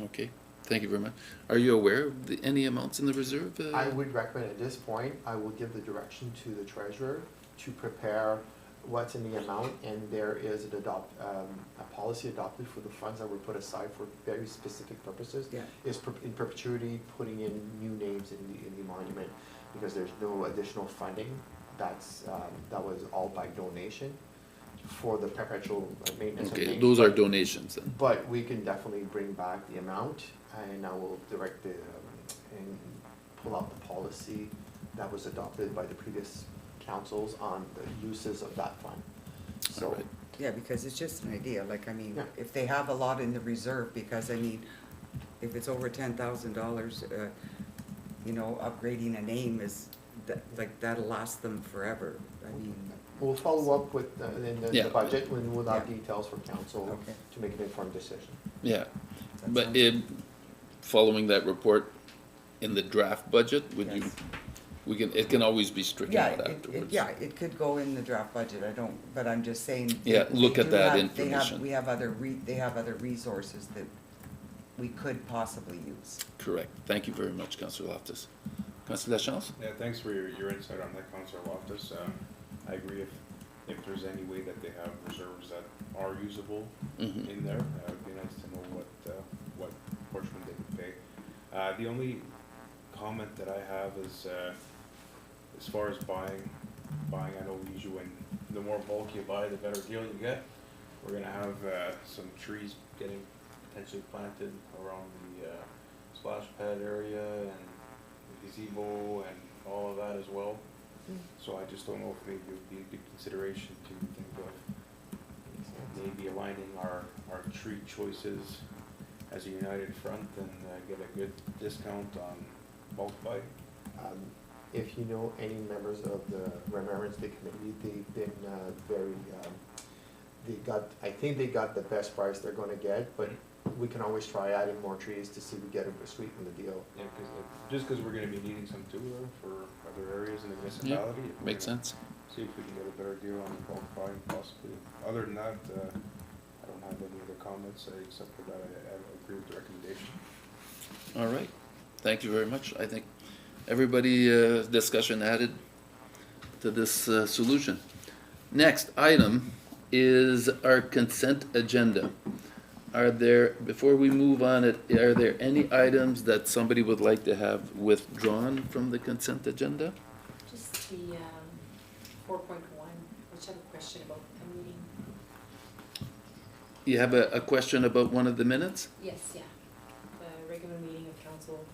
okay, thank you very much. Are you aware of any amounts in the reserve? I would recommend at this point, I will give the direction to the treasurer to prepare what's in the amount, and there is a policy adopted for the funds that were put aside for very specific purposes. Yeah. Is in perpetuity putting in new names in the monument, because there's no additional funding. That was all by donation for the perpetual maintenance of Okay, names. those are donations then. But we can definitely bring back the amount, and I will direct and pull out the policy that was adopted by the previous councils on the uses of that fund. All So, right. Yeah, because it's just an idea, like, I mean, Yeah. if they have a lot in the reserve, because I mean, if it's over $10,000, you know, upgrading a name is, that'll last them forever. I mean, we'll follow up with, in Yeah. the budget, when we'll have Yeah. details for council Okay. to make an informed decision. Yeah, that but sounds- following that report in the draft budget, would you, Yes. it can always be stricken Yeah, out afterwards. yeah, it could go in the draft budget, but I'm just saying. Yeah, look they at do that have- they have- information. We have they have other resources that we could possibly use. Correct. Thank you very much, Councillor Loftus. Councillor Lachance? Yeah, thanks for your insight on that, Councilor Loftus. I agree, if there's any way that they have reserves that are usable Mhm. in there, it'd be nice to know what portion they would pay. The only comment that I have is, as far as buying, I know usually when the more bulk you buy, the better deal you get. We're gonna have, some trees getting potentially planted around the, splash pad area and the gazebo and all of that as well. So I just don't know if maybe it would be a good consideration to think of maybe aligning our tree choices as a united front and get a good discount on bulk buy. If you know any members of the Remembrance Day Committee, they've been very, I think they got the best price they're gonna get, but we can always try adding more trees to see if we get a sweeten the deal. Yeah, just because we're gonna be needing some too, for other areas in the municipality. if we're Makes gonna sense. See if we can get a better deal on bulk buying possibly. Other than that, I don't have any other comments, except for that I agree with the recommendation. All right. Thank you very much. I think everybody, discussion added to this solution. Next item is our consent agenda. Before we move on, are there any items that somebody would like to have withdrawn from the consent agenda? Just the 4.1, which I have a question about the meeting. You have a question about one of the minutes? Yes, yeah. The regular meeting of council,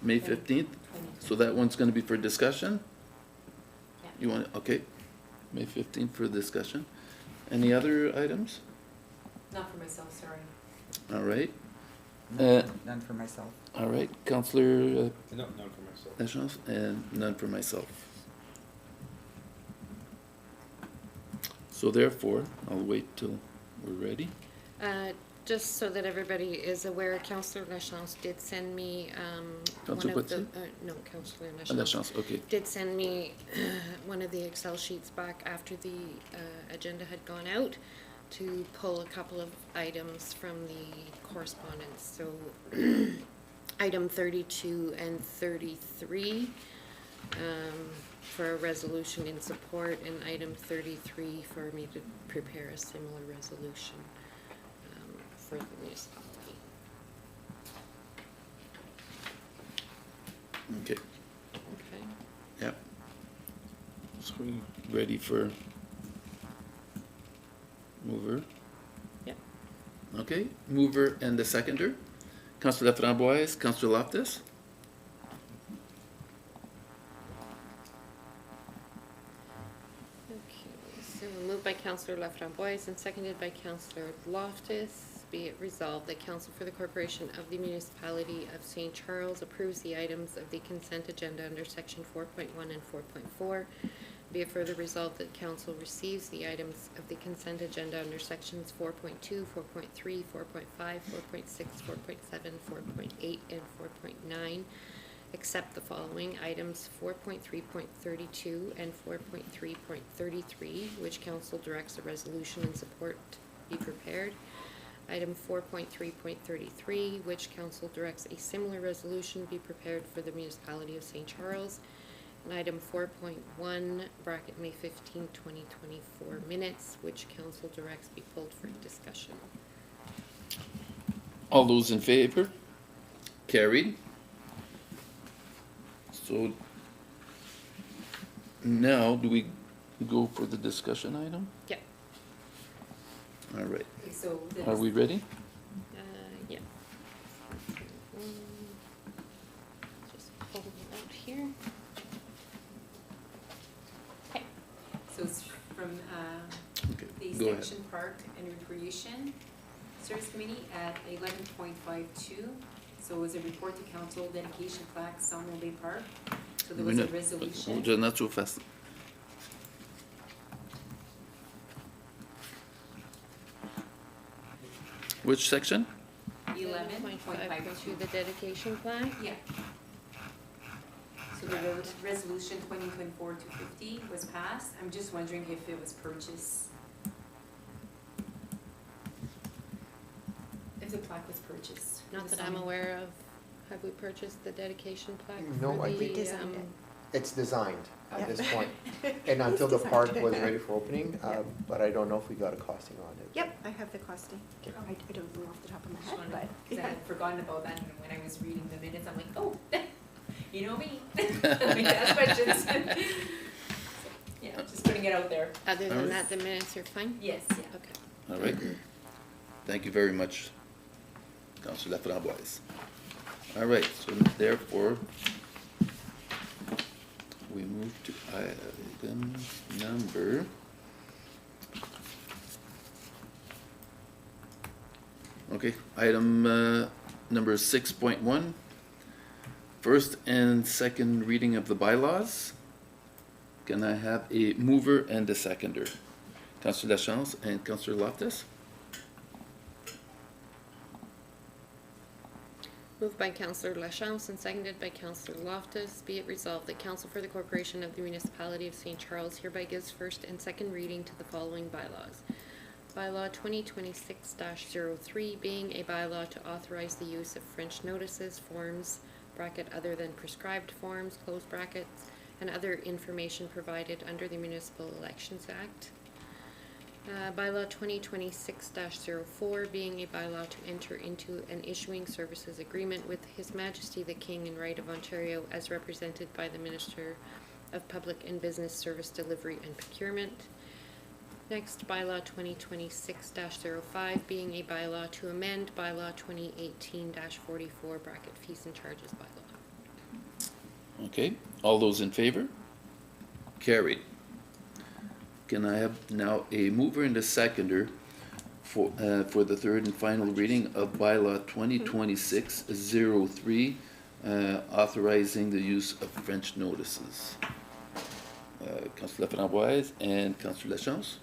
May May 15th. 15th? So that one's gonna be for discussion? Yeah. You want, okay. May 15th for discussion. Any other items? Not for myself, sorry. All right. None for myself. All right, Councillor No, none for myself. Lachance, and none for myself. So therefore, I'll wait till we're ready. Just so that everybody is aware, Councillor Lachance did send me, one Councillor of the, Poitier? no, Councillor Lachance, okay. did send me one of the Excel sheets back after the agenda had gone out to pull a couple of items from the correspondence. So item 32 and 33 for a resolution in support, and item 33 for me to prepare a similar resolution for the municipality. Okay, Okay. yep. So we ready for mover? Yep. Okay, mover and the seconder. Councillor Laframboise, Councillor Loftus. Okay, so moved by Councillor Laframboise and seconded by Councillor Loftus. Be it resolved that Council for the Corporation of the Municipality of St. Charles approves the items of the consent agenda under section 4.1 and 4.4. Be it further resolved that Council receives the items of the consent agenda under sections 4.2, 4.3, 4.5, 4.6, 4.7, 4.8, and 4.9, except the following items 4.3.32 and 4.3.33, which Council directs a resolution in support be prepared. Item 4.3.33, which Council directs a similar resolution be prepared for the municipality of St. Charles. And item 4.1, bracket May 15, 2024 minutes, which Council directs be pulled for discussion. All those in favor? Carried. So now, do we go for the discussion item? Yep. All right. Okay, so the. Are we ready? Yeah. Just pull it out here. Okay. So it's from Okay, the go ahead. Section Park and Recreation Service Committee at 11.52. So it was a report to council dedication plaque, Sawmill Bay Park. So there was a resolution. Just not so fast. Which section? 11.52. The dedication plan. Yeah. So the resolution 2024-250 was passed. I'm just wondering if it was purchased. If the plaque was purchased. Not The that I'm sign. aware of. Have we purchased the dedication plaque? No, for I the, think- We designed it. It's designed at Yep. this point. And until the park was ready for opening, but I don't know if we got a costing on it. Yep, I have the costing. Okay. I don't know off the top of my Just head, wondering, but. 'cause I had forgotten about that, and when I was reading the minutes, I'm like, oh, you know me. Let me ask questions. Yeah, just putting it out there. Other than Alright. that, the minutes are fine? Yes, yeah. Okay. All right. Thank you very much, Councillor Laframboise. All right, so therefore, we move to item number. Okay, item number 6.1. First and second reading of the bylaws. Can I have a mover and a seconder? Councillor Lachance and Councillor Loftus. Moved by Councillor Lachance and seconded by Councillor Loftus. Be it resolved that Council for the Corporation of the Municipality of St. Charles hereby gives first and second reading to the following bylaws. Bylaw 2026-03 being a bylaw to authorize the use of French notices, forms, bracket other than prescribed forms, close brackets, and other information provided under the Municipal Elections Act. Bylaw 2026-04 being a bylaw to enter into an issuing services agreement with His Majesty the King and Right of Ontario as represented by the Minister of Public and Business Service Delivery and Procurement. Next, bylaw 2026-05 being a bylaw to amend bylaw 2018-44 bracket fees and charges bylaw. Okay, all those in favor? Carried. Can I have now a mover and a seconder for the third and final reading of bylaw 2026-03, authorizing the use of French notices. Councillor Laframboise and Councillor Lachance.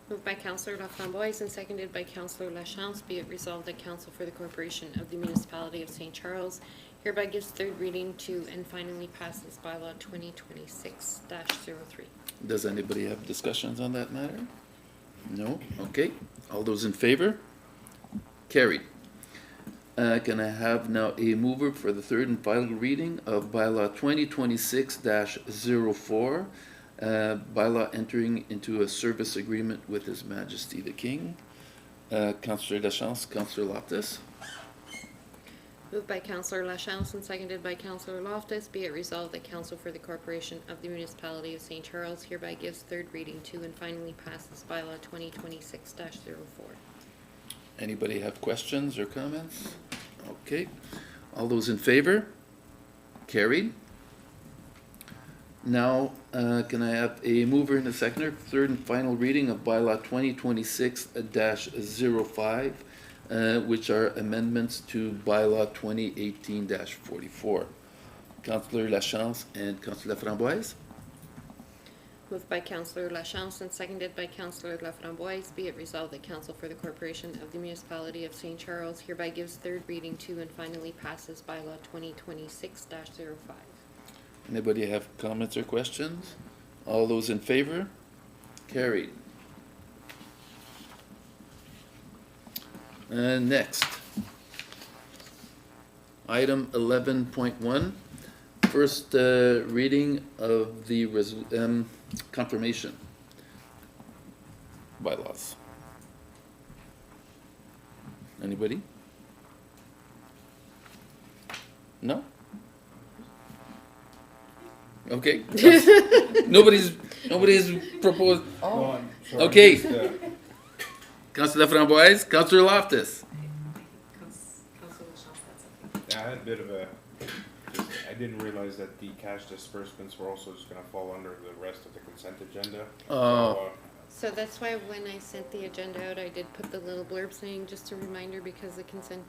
Moved by Councillor Laframboise and seconded by Councillor Lachance, be it resolved that Council for the Corporation of the Municipality of St. Charles hereby gives third reading to and finally passes bylaw 2026-03. Does anybody have discussions on that matter? No? Okay. All those in favor? Carried. Can I have now a mover for the third and final reading of bylaw 2026-04, bylaw entering into a service agreement with His Majesty the King? Councillor Lachance, Councillor Loftus. Moved by Councillor Lachance and seconded by Councillor Loftus, be it resolved that Council for the Corporation of the Municipality of St. Charles hereby gives third reading to and finally passes bylaw 2026-04. Anybody have questions or comments? Okay. All those in favor? Carried. Now, can I have a mover and a seconder for third and final reading of bylaw 2026-05, which are amendments to bylaw 2018-44. Councillor Lachance and Councillor Laframboise. Moved by Councillor Lachance and seconded by Councillor Laframboise, be it resolved that Council for the Corporation of the Municipality of St. Charles hereby gives third reading to and finally passes bylaw 2026-05. Anybody have comments or questions? All those in favor? Carried. Next. Item 11.1, first reading of the confirmation bylaws. Anybody? No? Okay. Nobody's proposed. No, I'm sorry, Okay. just, Councillor Framboise, Councillor Loftus. Councillor Lachance, that's okay. yeah, I had a bit of a, I didn't realize that the cash disbursements were also just gonna fall under the rest of the consent agenda. Oh. So that's why when I sent the agenda out, I did put the little blurb saying, just a reminder, because the consent,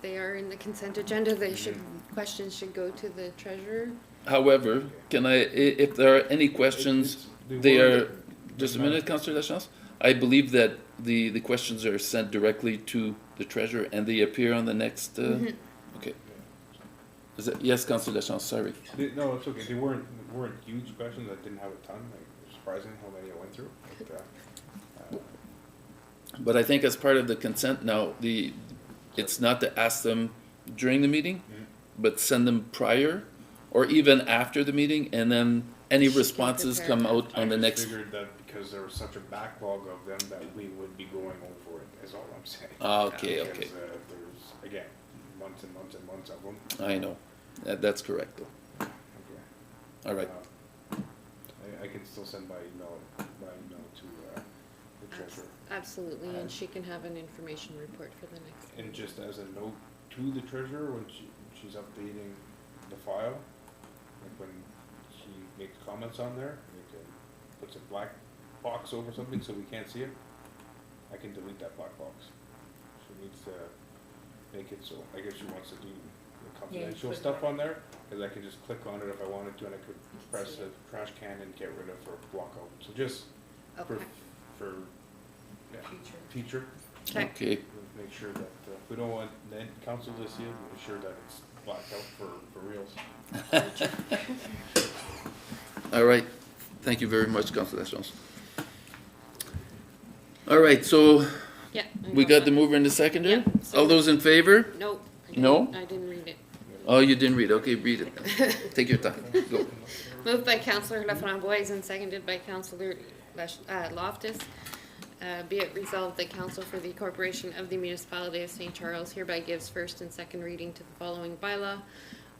they are in the consent agenda, they should, questions should go to the treasurer. However, can if there are any questions, they are, just a minute, Councillor Lachance. I believe that the questions are sent directly to the treasurer and they appear on the next, okay. Is that, yes, Councillor Lachance, sorry. No, it's okay, they weren't huge questions, I didn't have a ton, like, surprising how many I went through, but, But I think as part of the consent now, it's not to ask them during the meeting, but send them prior or even after the meeting, and then any She can responses prepare come that. out on the I next. just figured that because there was such a backlog of them that we would be going over it, is all I'm saying. Okay, Because, okay. there's, again, months and months and months of them. I know, that's correct though. Okay. All right, I can still send my email to, the treasurer. Absolutely, and she can have an information report for the next. And just as a note to the treasurer, when she's updating the file, like when she makes comments on there, like, puts a black box over something so we can't see it, I can delete that black box. She needs to make it so, I guess she wants to do the confidential click stuff on on there, cause I could just click on it if I wanted to, and I could press see the trash can and get rid of or block out. So just for, Okay. for, yeah, Future. future, okay, make sure that, we don't want, then council this year, make sure that it's blacked out for reals. all right. Thank you very much, Councillor Lachance. All right, so Yeah. we got the mover and the seconder? Yeah, so- All those in favor? Nope. No? I didn't read it. Oh, you didn't read, okay, read it then. Take your time, go. Moved by Councillor Laframboise and seconded by Councillor Loftus. Be it resolved that Council for the Corporation of the Municipality of St. Charles hereby gives first and second reading to the following bylaw.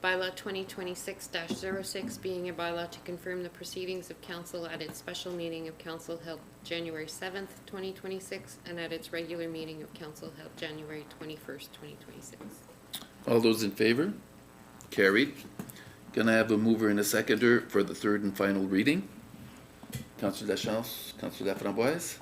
Bylaw 2026-06, being a bylaw to confirm the proceedings of council at its special meeting of council held January 7th, 2026, and at its regular meeting of council held January 21st, 2026. All those in favor? Carried. Can I have a mover and a seconder for the third and final reading? Councillor Lachance, Councillor Laframboise.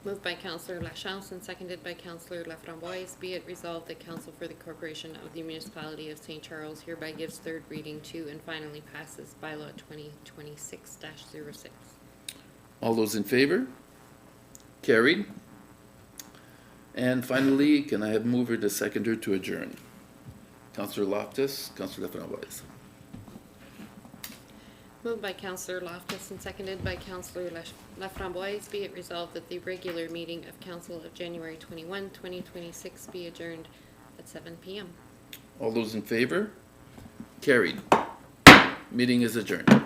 Moved by Councillor Lachance and seconded by Councillor Laframboise. Be it resolved that Council for the Corporation of the Municipality of St. Charles hereby gives third reading to and finally passes bylaw 2026-06. All those in favor? Carried. And finally, can I have mover to seconder to adjourn? Councillor Loftus, Councillor Laframboise. Moved by Councillor Loftus and seconded by Councillor Laframboise. Be it resolved that the regular meeting of Council of January 21, 2026 be adjourned at 7 p.m. All those in favor? Carried. Meeting is adjourned.